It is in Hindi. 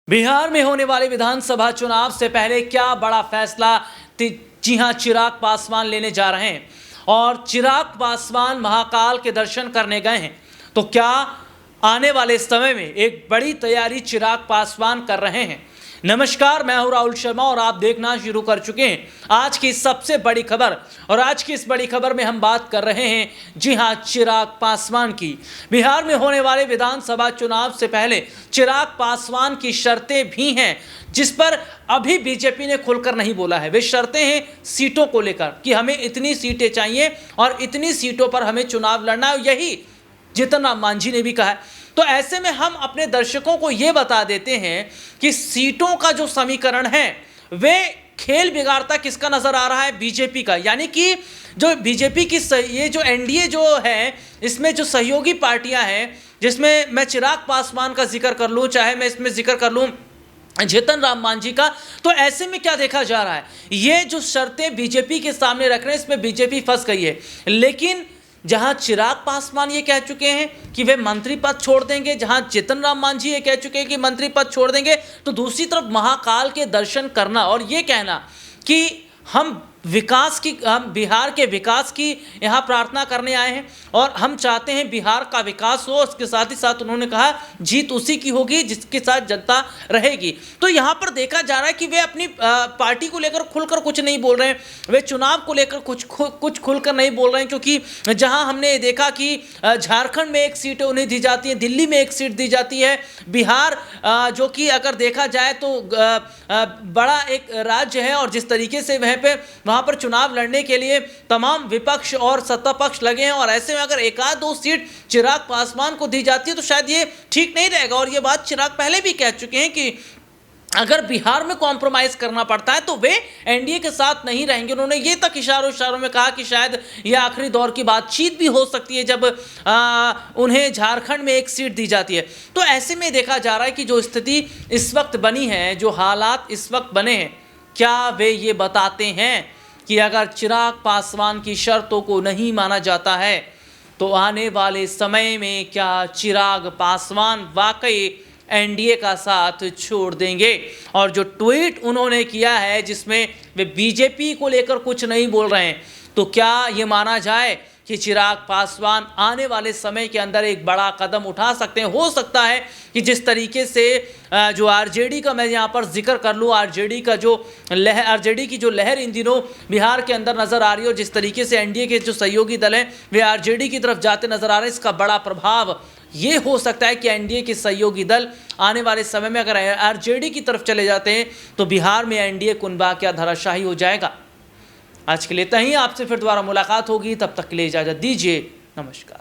बिहार में होने वाले विधानसभा चुनाव से पहले क्या बड़ा फैसला जी हां, चिराग पासवान लेने जा रहे हैं और चिराग पासवान महाकाल के दर्शन करने गए हैं। तो क्या आने वाले समय में एक बड़ी तैयारी चिराग पासवान कर रहे हैं। नमस्कार, मैं हूं राहुल शर्मा और आप देखना शुरू कर चुके हैं आज की सबसे बड़ी खबर। और आज की इस बड़ी खबर में हम बात कर रहे हैं, जी हां, चिराग पासवान की। बिहार में होने वाले विधानसभा चुनाव से पहले चिराग पासवान की शर्तें भी हैं, जिस पर अभी बीजेपी ने खुलकर नहीं बोला है। वे शर्तें हैं सीटों को लेकर कि हमें इतनी सीटें चाहिए और इतनी सीटों पर हमें चुनाव लड़ना है, यही जीतन राम मांझी ने भी कहा है। तो ऐसे में हम अपने दर्शकों को यह बता देते हैं कि सीटों का जो समीकरण है वे खेल बिगाड़ता किसका नजर आ रहा है, बीजेपी का। यानी कि जो बीजेपी की ये जो एनडीए जो है, इसमें जो सहयोगी पार्टियां हैं, जिसमें मैं चिराग पासवान का जिक्र कर लूं, चाहे मैं इसमें जिक्र कर लूं जीतन राम मांझी का, तो ऐसे में क्या देखा जा रहा है, ये जो शर्तें बीजेपी के सामने रख रहे हैं, इसमें बीजेपी फंस गई है। लेकिन जहां चिराग पासवान ये कह चुके हैं कि वे मंत्री पद छोड़ देंगे, जहां जीतन राम मांझी ये कह चुके हैं कि मंत्री पद छोड़ देंगे, तो दूसरी तरफ महाकाल के दर्शन करना और ये कहना कि हम बिहार के विकास की यहाँ प्रार्थना करने आए हैं और हम चाहते हैं बिहार का विकास हो। उसके साथ ही साथ उन्होंने कहा जीत उसी की होगी जिसके साथ जनता रहेगी। तो यहाँ पर देखा जा रहा है कि वे अपनी पार्टी को लेकर खुलकर कुछ नहीं बोल रहे हैं, वे चुनाव को लेकर कुछ खुलकर नहीं बोल रहे हैं। क्योंकि जहाँ हमने देखा कि झारखंड में एक सीट उन्हें दी जाती है, दिल्ली में एक सीट दी जाती है, बिहार जो कि अगर देखा जाए तो बड़ा एक राज्य है और जिस तरीके से वहाँ पर चुनाव लड़ने के लिए तमाम विपक्ष और सत्ता पक्ष लगे हैं। और ऐसे में अगर एक आध दो सीट चिराग पासवान को दी जाती है तो शायद ये ठीक नहीं रहेगा। और ये बात चिराग पहले भी कह चुके हैं कि अगर बिहार में कॉम्प्रोमाइज करना पड़ता है तो वे एनडीए के साथ नहीं रहेंगे। उन्होंने ये तक इशारों में कहा कि शायद यह आखिरी दौर की बातचीत भी हो सकती है जब उन्हें झारखंड में एक सीट दी जाती है। तो ऐसे में देखा जा रहा है कि जो स्थिति इस वक्त बनी है, जो हालात इस वक्त बने हैं, क्या वे ये बताते हैं कि अगर चिराग पासवान की शर्तों को नहीं माना जाता है तो आने वाले समय में क्या चिराग पासवान वाकई एनडीए का साथ छोड़ देंगे। और जो ट्वीट उन्होंने किया है जिसमें वे बीजेपी को लेकर कुछ नहीं बोल रहे हैं, तो क्या ये माना जाए कि चिराग पासवान आने वाले समय के अंदर एक बड़ा कदम उठा सकते हैं। हो सकता है कि जिस तरीके से जो आरजेडी का मैं यहाँ पर जिक्र कर लूँ, आरजेडी की जो लहर इन दिनों बिहार के अंदर नज़र आ रही है और जिस तरीके से एनडीए के जो सहयोगी दल हैं वे आरजेडी की तरफ जाते नज़र आ रहे हैं, इसका बड़ा प्रभाव ये हो सकता है कि एनडीए के सहयोगी दल आने वाले समय में अगर आरजेडी की तरफ चले जाते हैं तो बिहार में एनडीए कुनबा क्या धराशायी हो जाएगा। आज के लिए इतना ही, आपसे फिर दोबारा मुलाकात होगी, तब तक के लिए इजाज़त दीजिए। नमस्कार।